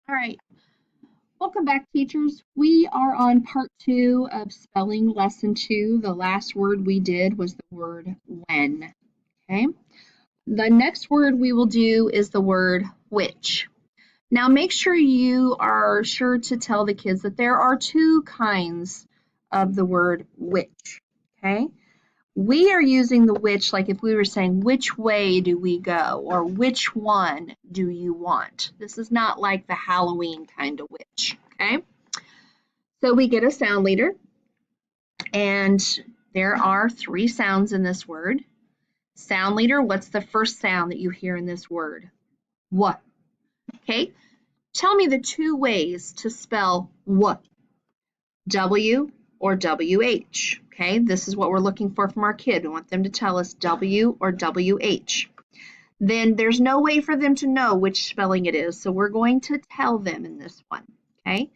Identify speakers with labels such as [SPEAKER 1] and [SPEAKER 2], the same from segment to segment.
[SPEAKER 1] All right, welcome back, teachers. We are on part 2 of spelling lesson 2. The last word we did was the word when. Okay, the next word we will do is the word which. Now, make sure you are sure to tell the kids that there are two kinds of the word which. Okay, we are using the which like if we were saying, which way do we go? Or which one do you want? This is not like the Halloween kind of which, okay? So we get a sound leader, and there are 3 sounds in this word. Sound leader, what's the first sound that you hear in this word? What? Okay, tell me the 2 ways to spell what. W or WH. Okay, this is what we're looking for from our kid. We want them to tell us W or WH. Then there's no way for them to know which spelling it is, so we're going to tell them in this one. Okay,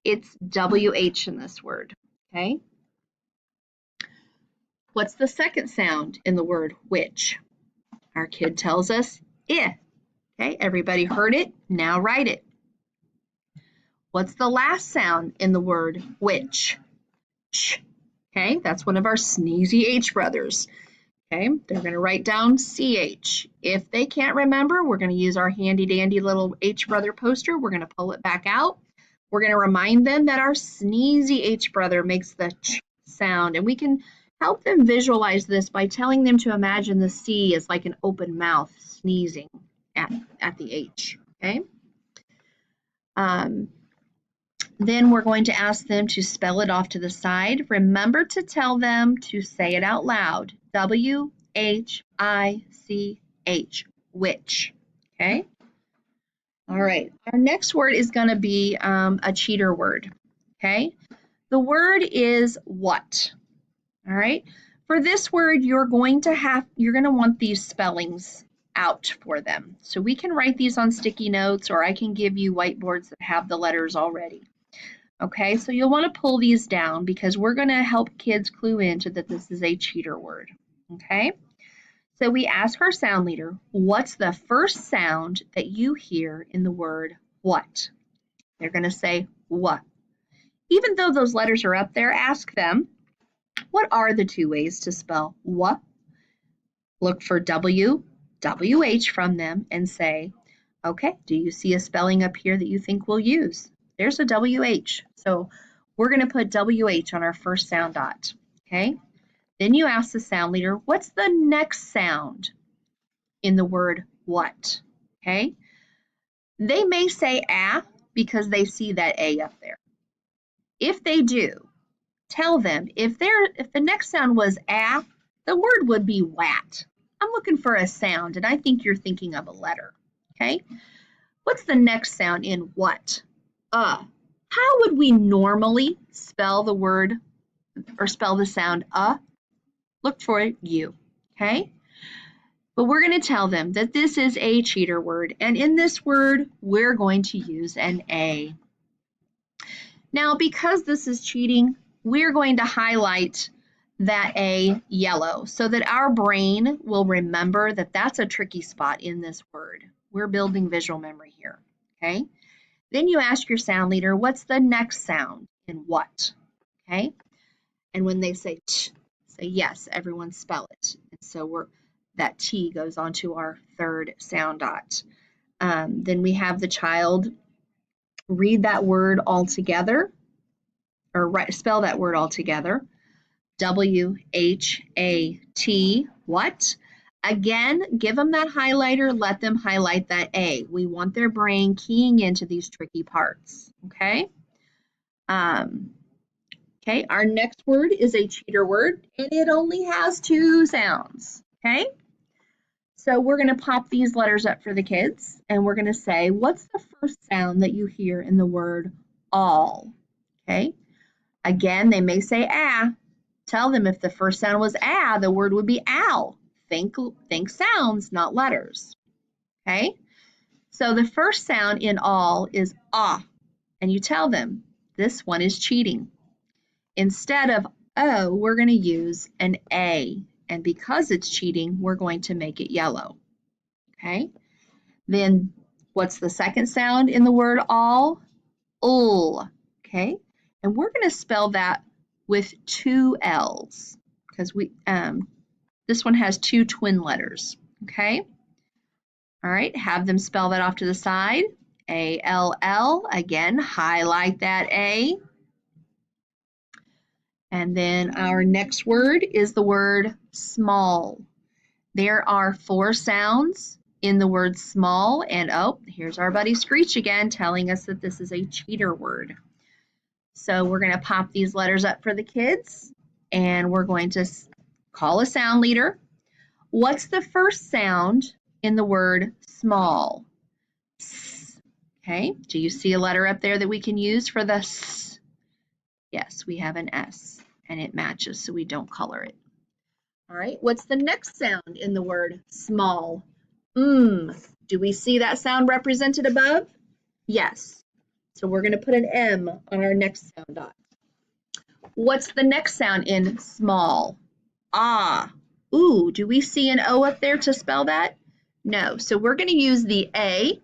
[SPEAKER 1] it's WH in this word. Okay, what's the second sound in the word which? Our kid tells us I. Okay, everybody heard it? Now write it. What's the last sound in the word which? Ch. Okay, that's one of our sneezy H brothers. Okay, they're going to write down CH. If they can't remember, we're going to use our handy dandy little H brother poster. We're going to pull it back out. We're going to remind them that our sneezy H brother makes the ch sound, and we can help them visualize this by telling them to imagine the C as like an open mouth sneezing at the H. Okay. Then we're going to ask them to spell it off to the side. Remember to tell them to say it out loud. W-H-I-C-H, which. Okay? All right. Our next word is going to be a cheater word. Okay? The word is what. All right? For this word, you're going to want these spellings out for them. So we can write these on sticky notes, or I can give you whiteboards that have the letters already. Okay, so you'll want to pull these down because we're going to help kids clue into that this is a cheater word. Okay, so we ask our sound leader, what's the first sound that you hear in the word what? They're going to say what. Even though those letters are up there, ask them, what are the 2 ways to spell what? Look for W, WH from them and say, okay, do you see a spelling up here that you think we'll use? There's a WH. So we're going to put WH on our first sound dot. Okay. Then you ask the sound leader, what's the next sound in the word what? Okay. They may say ah because they see that A up there. If they do, tell them if the next sound was ah, the word would be wat. I'm looking for a sound, and I think you're thinking of a letter. Okay. What's the next sound in what? How would we normally spell the word or spell the sound Look for U, okay? But we're going to tell them that this is a cheater word, and in this word, we're going to use an A. Now, because this is cheating, we're going to highlight that A yellow so that our brain will remember that that's a tricky spot in this word. We're building visual memory here, okay? Then you ask your sound leader, what's the next sound in what? Okay? And when they say t, say yes, everyone spell it. And so that T goes on to our third sound dot. Then we have the child read that word all together, or spell that word all together. W-H-A-T, what? Again, give them that highlighter, let them highlight that A. We want their brain keying into these tricky parts, okay? Okay, our next word is a cheater word, and it only has 2 sounds, okay? So we're going to pop these letters up for the kids, and we're going to say, what's the first sound that you hear in the word all? Okay, again, they may say ah. Tell them if the first sound was ah, the word would be owl. Think sounds, not letters. Okay, so the first sound in all is ah, and you tell them this one is cheating. Instead of O, we're going to use an A, and because it's cheating, we're going to make it yellow. Okay, then What's the second sound in the word all? Ul, okay? And we're going to spell that with 2 L's because this one has 2 twin letters, okay? All right, have them spell that off to the side. A-L-L, again, highlight that A. And then our next word is the word small. There are 4 sounds in the word small, and oh, here's our buddy Screech again telling us that this is a cheater word. So we're going to pop these letters up for the kids, and we're going to call a sound leader. What's the first sound in the word small? S. Okay, do you see a letter up there that we can use for the S? Yes, we have an S, and it matches, so we don't color it. All right, what's the next sound in the word small? Do we see that sound represented above? Yes. So we're going to put an M on our next sound dot. What's the next sound in small? Ah. Ooh, do we see an O up there to spell that? No. So we're going to use the A,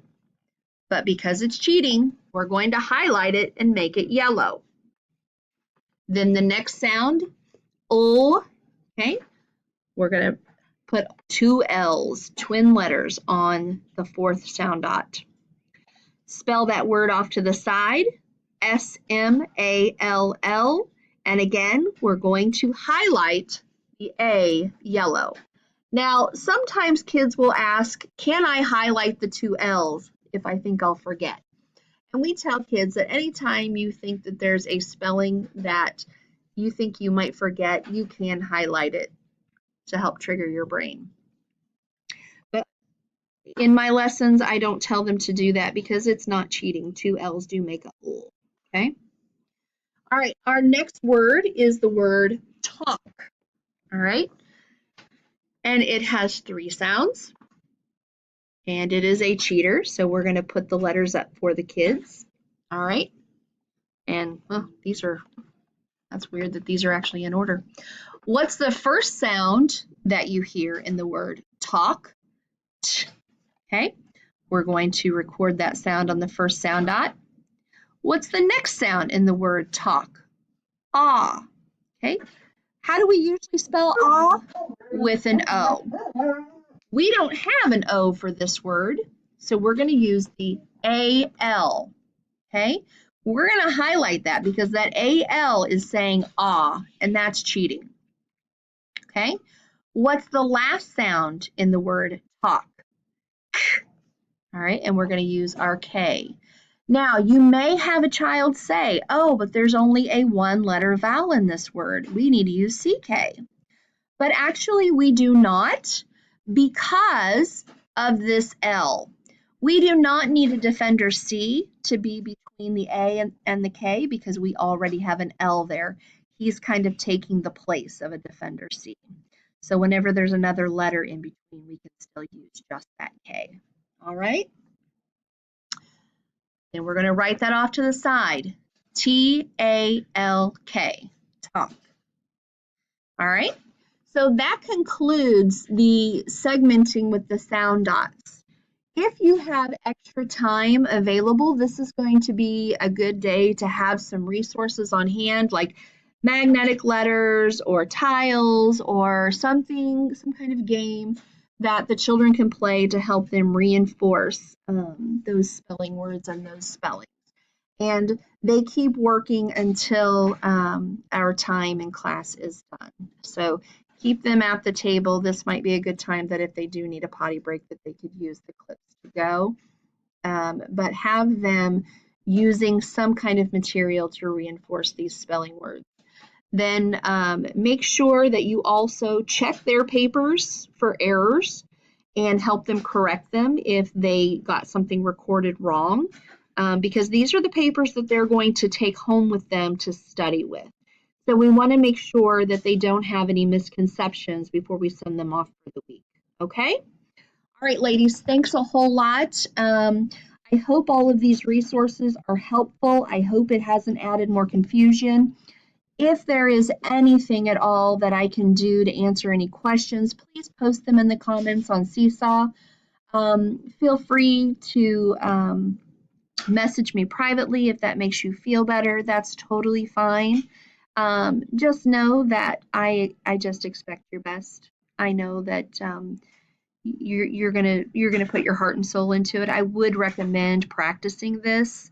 [SPEAKER 1] but because it's cheating, we're going to highlight it and make it yellow. Then the next sound, O, okay? We're going to put 2 L's, twin letters, on the 4th sound dot. Spell that word off to the side, S-M-A-L-L, and again, we're going to highlight the A yellow. Now, sometimes kids will ask, can I highlight the 2 L's if I think I'll forget? And we tell kids that anytime you think that there's a spelling that you think you might forget, you can highlight it to help trigger your brain. But in my lessons, I don't tell them to do that because it's not cheating. 2 L's do make a L, okay? All right, our next word is the word talk, all right? And it has 3 sounds, and it is a cheater, so we're going to put the letters up for the kids, all right? And that's weird that these are actually in order. What's the first sound that you hear in the word talk? T, okay, we're going to record that sound on the first sound dot. What's the next sound in the word talk? Ah, okay. How do we usually spell ah? With an O. We don't have an O for this word, so we're going to use the A-L, okay? We're going to highlight that because that A-L is saying ah, and that's cheating, okay? What's the last sound in the word talk? All right, and we're going to use our K. Now, you may have a child say, oh, but there's only a 1-letter vowel in this word. We need to use CK. But actually, we do not because of this L. We do not need a defender C to be between the A and the K because we already have an L there. He's kind of taking the place of a defender C. So whenever there's another letter in between, we can still use just that K. All right? And we're going to write that off to the side. T-A-L-K, talk. All right? So that concludes the segmenting with the sound dots. If you have extra time available, this is going to be a good day to have some resources on hand, like magnetic letters or tiles or something, some kind of game that the children can play to help them reinforce those spelling words and those spellings. And they keep working until our time in class is done. So keep them at the table. This might be a good time that if they do need a potty break that they could use the clips to go. But have them using some kind of material to reinforce these spelling words. Then make sure that you also check their papers for errors and help them correct them if they got something recorded wrong, because these are the papers that they're going to take home with them to study with. So we want to make sure that they don't have any misconceptions before we send them off for the week, okay? All right, ladies, thanks a whole lot. I hope all of these resources are helpful. I hope it hasn't added more confusion. If there is anything at all that I can do to answer any questions, please post them in the comments on Seesaw. Feel free to message me privately if that makes you feel better. That's totally fine. Just know that I just expect your best. I know that you're gonna put your heart and soul into it. I would recommend practicing this.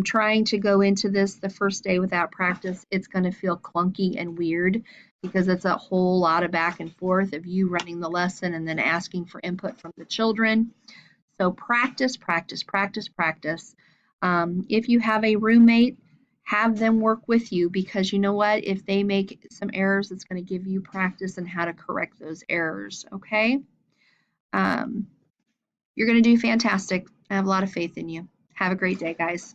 [SPEAKER 1] Trying to go into this the first day without practice, it's going to feel clunky and weird because it's a whole lot of back and forth of you running the lesson and then asking for input from the children. So practice, practice, practice, practice. If you have a roommate, have them work with you because you know what? If they make some errors, it's going to give you practice on how to correct those errors. Okay? Um, you're going to do fantastic. I have a lot of faith in you. Have a great day, guys.